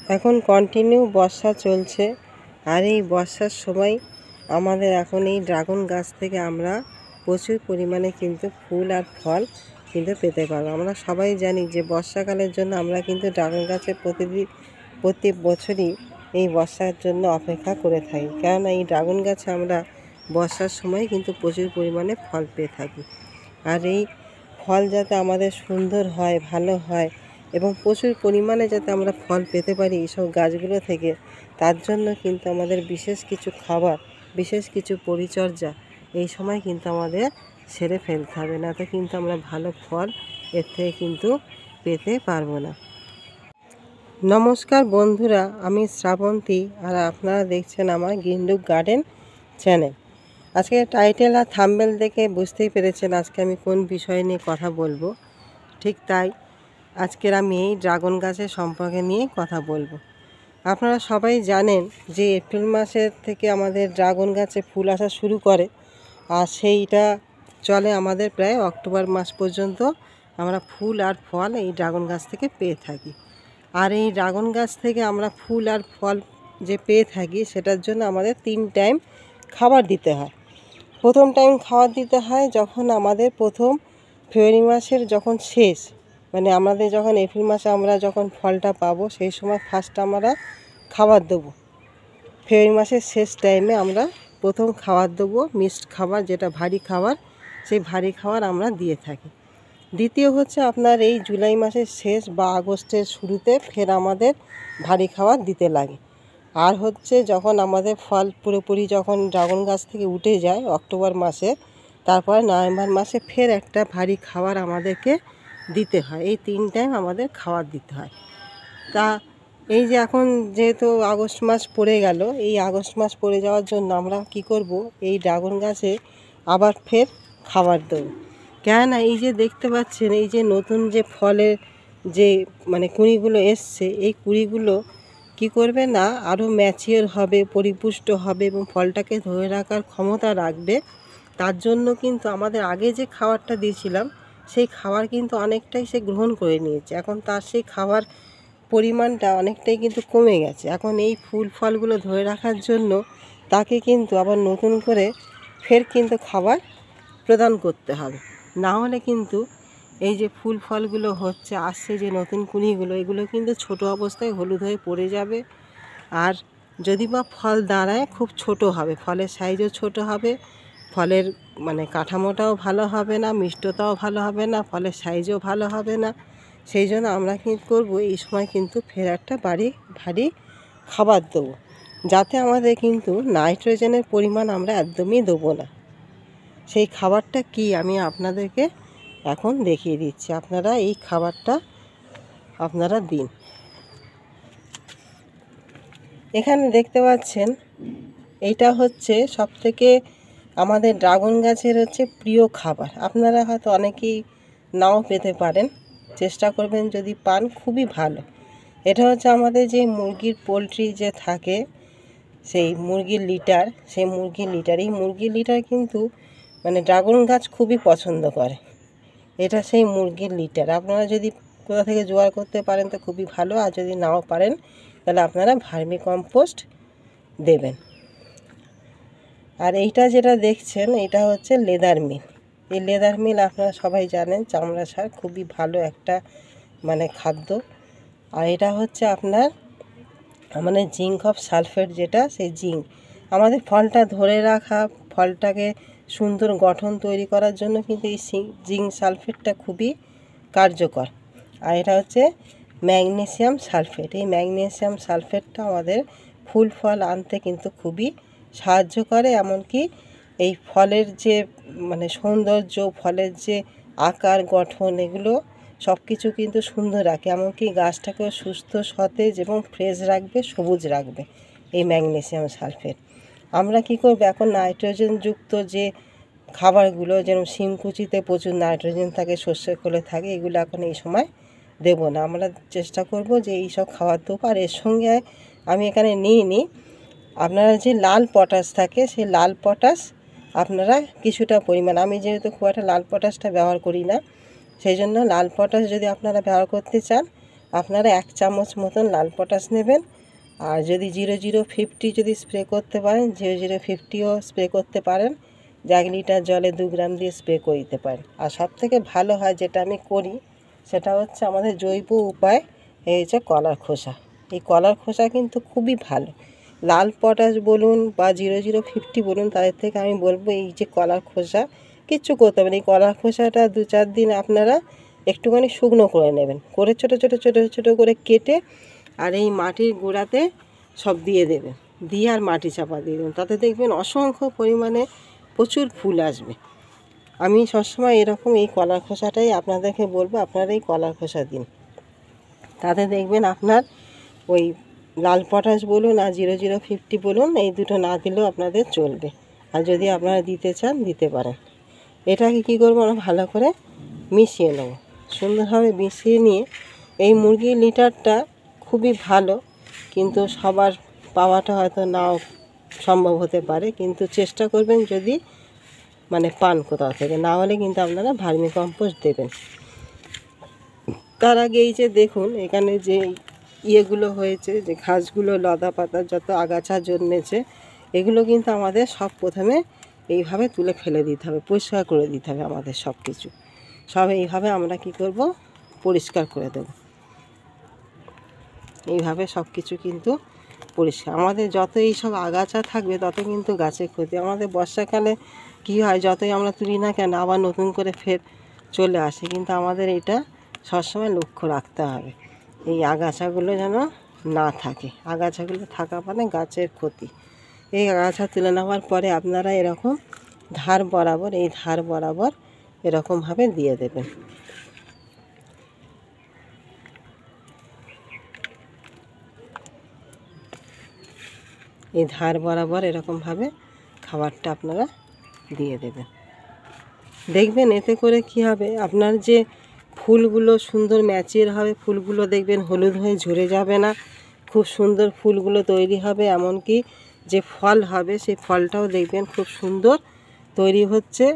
এখন কন্টিনিউ বর্ষা চলছে, আর এই বর্ষার সময় আমাদের এখন এই ড্রাগন গাছ থেকে আমরা প্রচুর পরিমাণে কিন্তু ফুল আর ফল কিন্তু পেতে পারবো। আমরা সবাই জানি যে বর্ষাকালের জন্য আমরা কিন্তু ড্রাগন গাছে প্রতি বছরই এই বর্ষার জন্য অপেক্ষা করে থাকি, কেননা এই ড্রাগন গাছে আমরা বর্ষার সময় কিন্তু প্রচুর পরিমাণে ফল পেয়ে থাকি। আর এই ফল যাতে আমাদের সুন্দর হয়, ভালো হয় এবং প্রচুর পরিমাণে যাতে আমরা ফল পেতে পারি এইসব গাছগুলো থেকে, তার জন্য কিন্তু আমাদের বিশেষ কিছু খাবার, বিশেষ কিছু পরিচর্যা এই সময় কিন্তু আমাদের সেরে ফেলতে হবে, না তো কিন্তু আমরা ভালো ফল এর থেকে কিন্তু পেতে পারবো না। নমস্কার বন্ধুরা, আমি শ্রাবন্তী, আর আপনারা দেখছেন আমার গিন্ডুক গার্ডেন চ্যানেল। আজকে টাইটেল আর থাম্বনেল দেখে বুঝতেই পেরেছেন আজকে আমি কোন বিষয় নিয়ে কথা বলবো। ঠিক তাই, আজকের আমি এই ড্রাগন গাছের সম্পর্কে নিয়ে কথা বলবো। আপনারা সবাই জানেন যে এপ্রিল মাসের থেকে আমাদের ড্রাগন গাছে ফুল আসা শুরু করে, আর সেইটা চলে আমাদের প্রায় অক্টোবর মাস পর্যন্ত আমরা ফুল আর ফল এই ড্রাগন গাছ থেকে পেয়ে থাকি। আর এই ড্রাগন গাছ থেকে আমরা ফুল আর ফল যে পেয়ে থাকি, সেটার জন্য আমাদের 3 টাইম খাবার দিতে হয়। প্রথম টাইম খাবার দিতে হয় যখন আমাদের প্রথম ফেব্রুয়ারি মাসের যখন শেষ, মানে আমাদের যখন এপ্রিল মাসে আমরা যখন ফলটা পাবো, সেই সময় ফার্স্ট আমরা খাবার দেবো। ফেব্রুয়ারি মাসের শেষ টাইমে আমরা প্রথম খাবার দেবো, মিক্সড খাবার, যেটা ভারী খাবার, সেই ভারী খাবার আমরা দিয়ে থাকি। দ্বিতীয় হচ্ছে আপনার এই জুলাই মাসের শেষ বা আগস্টের শুরুতে ফের আমাদের ভারী খাবার দিতে লাগে। আর হচ্ছে যখন আমাদের ফল পুরোপুরি যখন ড্রাগন গাছ থেকে উঠে যায় অক্টোবর মাসে, তারপরে নভেম্বর মাসে ফের একটা ভারী খাবার আমাদেরকে দিতে হয়। এই 3 টাইম আমাদের খাবার দিতে হয়। তা এই যে এখন যেহেতু আগস্ট মাস পড়ে গেল, এই আগস্ট মাস পড়ে যাওয়ার জন্য আমরা কি করব, এই ড্রাগন গাছে আবার ফের খাবার দেবো। কেননা এই যে দেখতে পাচ্ছেন, এই যে নতুন যে ফলের যে মানে কুঁড়িগুলো এসছে, এই কুঁড়িগুলো কি করবে না, আরও ম্যাচিওর হবে, পরিপুষ্ট হবে এবং ফলটাকে ধরে রাখার ক্ষমতা রাখবে। তার জন্য কিন্তু আমাদের আগে যে খাবারটা দিয়েছিলাম, সেই খাবার কিন্তু অনেকটাই সে গ্রহণ করে নিয়েছে। এখন তার সেই খাবার পরিমাণটা অনেকটাই কিন্তু কমে গেছে। এখন এই ফুল ফলগুলো ধরে রাখার জন্য তাকে কিন্তু আবার নতুন করে ফের কিন্তু খাবার প্রদান করতে হবে। না হলে কিন্তু এই যে ফুল ফলগুলো হচ্ছে, আসছে যে নতুন কুঁড়িগুলো, এগুলো কিন্তু ছোট অবস্থায় হলুদ হয়ে পড়ে যাবে। আর যদি বা ফল দাঁড়ায়, খুব ছোট হবে, ফলের সাইজও ছোট হবে, ফলের মানে কাঠামোটাও ভালো হবে না, মিষ্টতাও ভালো হবে না, ফলের সাইজও ভালো হবে না। সেই জন্য আমরা কী করবো, এই সময় কিন্তু ফের একটা ভারী খাবার দেবো, যাতে আমাদের কিন্তু নাইট্রোজেনের পরিমাণ আমরা একদমই দেবো না। সেই খাবারটা কি আমি আপনাদেরকে এখন দেখিয়ে দিচ্ছি। আপনারা এই খাবারটা আপনারা দিন। এখানে দেখতে পাচ্ছেন, এইটা হচ্ছে সবথেকে আমাদের ড্রাগন গাছের হচ্ছে প্রিয় খাবার। আপনারা হয়তো অনেকেই নাও পেতে পারেন, চেষ্টা করবেন, যদি পান খুবই ভালো। এটা হচ্ছে আমাদের যে মুরগির পোলট্রি যে থাকে, সেই মুরগির লিটার, সেই মুরগির লিটার, এই মুরগির লিটার কিন্তু মানে ড্রাগন গাছ খুবই পছন্দ করে। এটা সেই মুরগির লিটার। আপনারা যদি কোথা থেকে জোগাড় করতে পারেন তো খুবই ভালো, আর যদি নাও পারেন তাহলে আপনারা ভার্মি কম্পোস্ট দেবেন। আর এইটা যেটা দেখছেন, এটা হচ্ছে লেদার মিল। এই লেদার মিল আপনারা সবাই জানেন চামড়া সার খুবই ভালো একটা মানে খাদ্য। আর এটা হচ্ছে আপনার আমাদের জিঙ্ক অফ সালফেট, যেটা সেই জিঙ্ক আমাদের ফলটা ধরে রাখা, ফলটাকে সুন্দর গঠন তৈরি করার জন্য কিন্তু এই জিঙ্ক সালফেটটা খুবই কার্যকর। আর এটা হচ্ছে ম্যাগনেসিয়াম সালফেট। এই ম্যাগনেসিয়াম সালফেটটা আমাদের ফুল ফল আনতে কিন্তু খুবই সাহায্য করে। এমনকি এই ফলের যে মানে সৌন্দর্য, ফলের যে আকার গঠন, এগুলো সব কিছু কিন্তু সুন্দর রাখে। এমনকি গাছটাকেও সুস্থ, সতেজ এবং ফ্রেশ রাখবে, সবুজ রাখবে এই ম্যাগনেসিয়াম সালফেট। আমরা কি করব, এখন নাইট্রোজেনযুক্ত যে খাবারগুলো, যেমন শিমকুচিতে প্রচুর নাইট্রোজেন থাকে, সর্ষের খোলে থাকে, এগুলো এখন এই সময় দেব না। আমরা চেষ্টা করব যে এই সব খাবার দেবো। আর এর সঙ্গে আমি এখানে নিই আপনারা যে লাল পটাশ থাকে, সেই লাল পটাশ আপনারা কিছুটা পরিমাণ, আমি যেহেতু খুব একটা লাল পটাশটা ব্যবহার করি না, সেই জন্য লাল পটাশ যদি আপনারা ব্যবহার করতে চান, আপনারা 1 চামচ মতন লাল পটাশ নেবেন। আর যদি 0050 যদি স্প্রে করতে পারেন, 0050ও স্প্রে করতে পারেন, যে 1 লিটার জলে 2 গ্রাম দিয়ে স্প্রে করে দিতে পারেন। আর সবথেকে ভালো হয় যেটা আমি করি সেটা হচ্ছে আমাদের জৈব উপায়, এই হচ্ছে কলার খোসা। এই কলার খোসা কিন্তু খুবই ভালো। লাল পটাশ বলুন বা 0050 বলুন, তাদের থেকে আমি বলবো এই যে কলার খোসা, কিচ্ছু করতে হবে না। এই কলার খোসাটা 2-4 দিন আপনারা একটুখানি শুকনো করে নেবেন, করে ছোটো ছোটো ছোটো ছোটো করে কেটে আর এই মাটির গোড়াতে সব দিয়ে দেবেন, দিয়ে আর মাটি চাপা দিয়ে দেবেন। তাতে দেখবেন অসংখ্য পরিমাণে প্রচুর ফুল আসবে। আমি সবসময় এরকম এই কলার খোসাটাই আপনাদেরকে বলবো, আপনারা এই কলার খোসা দিন। তাতে দেখবেন আপনার ওই লাল পটাশ বলুন আর 0050 বলুন, এই দুটো না দিলেও আপনাদের চলবে। আর যদি আপনারা দিতে চান দিতে পারেন। এটাকে কী করবো, আমরা ভালো করে মিশিয়ে নেব। সুন্দরভাবে মিশিয়ে নিয়ে এই মুরগির লিটারটা খুবই ভালো, কিন্তু সবার পাওয়াটা হয়তো নাও সম্ভব হতে পারে, কিন্তু চেষ্টা করবেন যদি মানে পান কোথাও থেকে, না হলে কিন্তু আপনারা ভার্মি কম্পোস্ট দেবেন। তার আগে এই যে দেখুন এখানে যে ইয়েগুলো হয়েছে, যে ঘাসগুলো, লতা পাতা যত আগাছা জন্মেছে, এগুলো কিন্তু আমাদের সব প্রথমে এইভাবে তুলে ফেলে দিতে হবে, পরিষ্কার করে দিতে হবে। আমাদের সব কিছু সব এইভাবে আমরা কি করব, পরিষ্কার করে দেব। এইভাবে সব কিছু কিন্তু পরিষ্কার। আমাদের যত এইসব আগাছা থাকবে তত কিন্তু গাছের ক্ষতি। আমাদের বর্ষাকালে কী হয়, যতই আমরা তুলি না কেন আবার নতুন করে ফের চলে আসে, কিন্তু আমাদের এটা সবসময় লক্ষ্য রাখতে হবে, এই আগাছাগুলো যেন না থাকে। আগাছাগুলো থাকা মানে গাছের ক্ষতি। এই আগাছা তুলে নেওয়ার পরে আপনারা এরকম ধার বরাবর, এই ধার বরাবর এরকমভাবে দিয়ে দেবেন। এই ধার বরাবর এরকমভাবে খাবারটা আপনারা দিয়ে দেবেন। দেখবেন এতে করে কি হবে, আপনার যে ফুলগুলো সুন্দর ম্যাচিওর হবে, ফুলগুলো দেখবেন হলুদ হয়ে ঝরে যাবে না, খুব সুন্দর ফুলগুলো তৈরি হবে। এমনকি যে ফল হবে সেই ফলটাও দেখবেন খুব সুন্দর তৈরি হচ্ছে,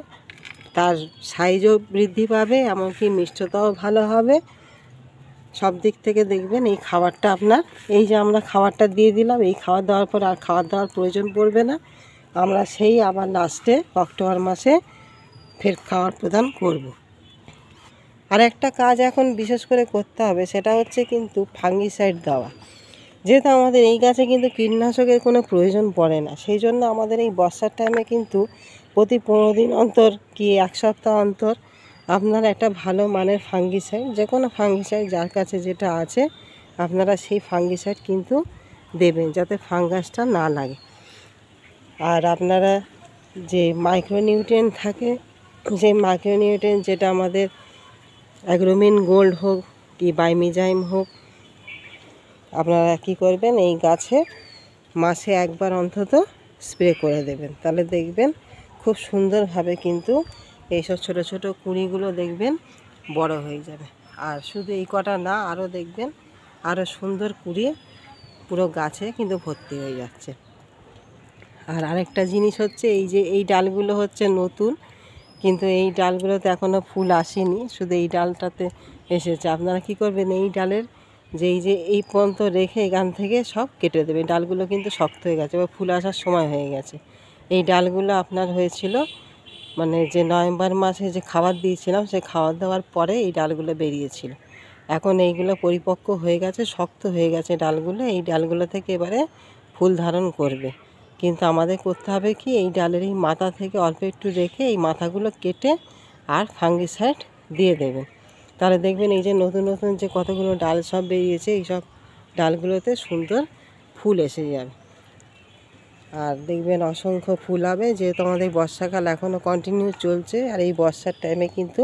তার সাইজও বৃদ্ধি পাবে, এমনকি মিষ্টতাও ভালো হবে। সব দিক থেকে দেখবেন এই খাবারটা আপনার, এই যে আমরা খাবারটা দিয়ে দিলাম, এই খাবার দেওয়ার পর আর খাবার দেওয়ার প্রয়োজন পড়বে না। আমরা সেই আবার লাস্টে অক্টোবর মাসে ফের খাবার প্রদান করব। আর একটা কাজ এখন বিশেষ করে করতে হবে, সেটা হচ্ছে কিন্তু ফাঙ্গিসাইড দেওয়া। যেহেতু আমাদের এই গাছে কিন্তু কীটনাশকের কোনো প্রয়োজন পড়ে না, সেই জন্য আমাদের এই বর্ষার টাইমে কিন্তু প্রতি 15 দিন অন্তর কি 1 সপ্তাহ অন্তর আপনারা একটা ভালো মানের ফাঙ্গিসাইড, যে কোনো ফাঙ্গিসাইড যার কাছে যেটা আছে, আপনারা সেই ফাঙ্গিসাইড কিন্তু দেবেন, যাতে ফাঙ্গাসটা না লাগে। আর আপনারা যে মাইক্রোনিউট্রিয়েন্ট থাকে, সেই মাইক্রোনিউট্রিয়েন্ট যেটা আমাদের অ্যাগ্রোমিন গোল্ড হোক কি বাইমিজাইম হোক, আপনারা কী করবেন, এই গাছে মাসে একবার অন্তত স্প্রে করে দেবেন। তাহলে দেখবেন খুব সুন্দরভাবে কিন্তু এইসব ছোটো ছোটো কুঁড়িগুলো দেখবেন বড় হয়ে যাবে। আর শুধু এই কটা না, আরও দেখবেন আরও সুন্দর কুঁড়ি পুরো গাছে কিন্তু ভর্তি হয়ে যাচ্ছে। আর আরেকটা জিনিস হচ্ছে, এই যে এই ডালগুলো হচ্ছে নতুন, কিন্তু এই ডালগুলোতে এখনও ফুল আসেনি, শুধু এই ডালটাতে এসেছে। আপনারা কি করবেন, এই ডালের যে এই পর্যন্ত রেখে এখান থেকে সব কেটে দেবে। ডালগুলো কিন্তু শক্ত হয়ে গেছে বা ফুল আসার সময় হয়ে গেছে। এই ডালগুলো আপনার হয়েছিল মানে যে নভেম্বর মাসে যে খাবার দিয়েছিলাম, সেই খাবার দেওয়ার পরে এই ডালগুলো বেরিয়েছিল। এখন এইগুলো পরিপক্ক হয়ে গেছে, শক্ত হয়ে গেছে ডালগুলো। এই ডালগুলো থেকে এবারে ফুল ধারণ করবে। কিন্তু আমাদের করতে হবে কি, এই ডালের এই মাথা থেকে অল্প একটু রেখে এই মাথাগুলো কেটে আর ফাঙ্গিসাইড দিয়ে দেবেন। তাহলে দেখবেন এই যে নতুন নতুন যে কতগুলো ডাল সব বেরিয়েছে, এই সব ডালগুলোতে সুন্দর ফুল এসে যাবে। আর দেখবেন অসংখ্য ফুল হবে, যেহেতু আমাদের বর্ষাকাল এখনও কন্টিনিউ চলছে। আর এই বর্ষার টাইমে কিন্তু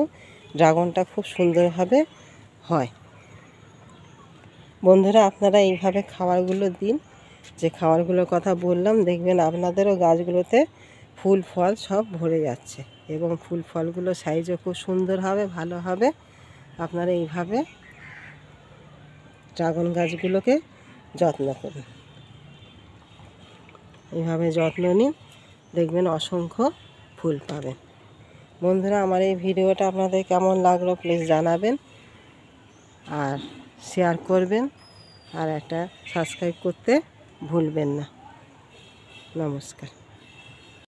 ড্রাগনটা খুব সুন্দরভাবে হয়। বন্ধুরা, আপনারা এইভাবে খাবারগুলো দিন, যে খাবারগুলোর কথা বললাম, দেখবেন আপনাদেরও গাছগুলোতে ফুল ফল সব ভরে যাচ্ছে, এবং ফুল ফলগুলো সাইজও খুব সুন্দর হবে, ভালো হবে। আপনারা এইভাবে ড্রাগন গাছগুলোকে যত্ন করুন, এইভাবে যত্ন নিন, দেখবেন অসংখ্য ফুল পাবেন। বন্ধুরা, আমার এই ভিডিওটা আপনাদের কেমন লাগলো প্লিজ জানাবেন, আর শেয়ার করবেন আর একটা সাবস্ক্রাইব করতে ভুলবেন না। নমস্কার।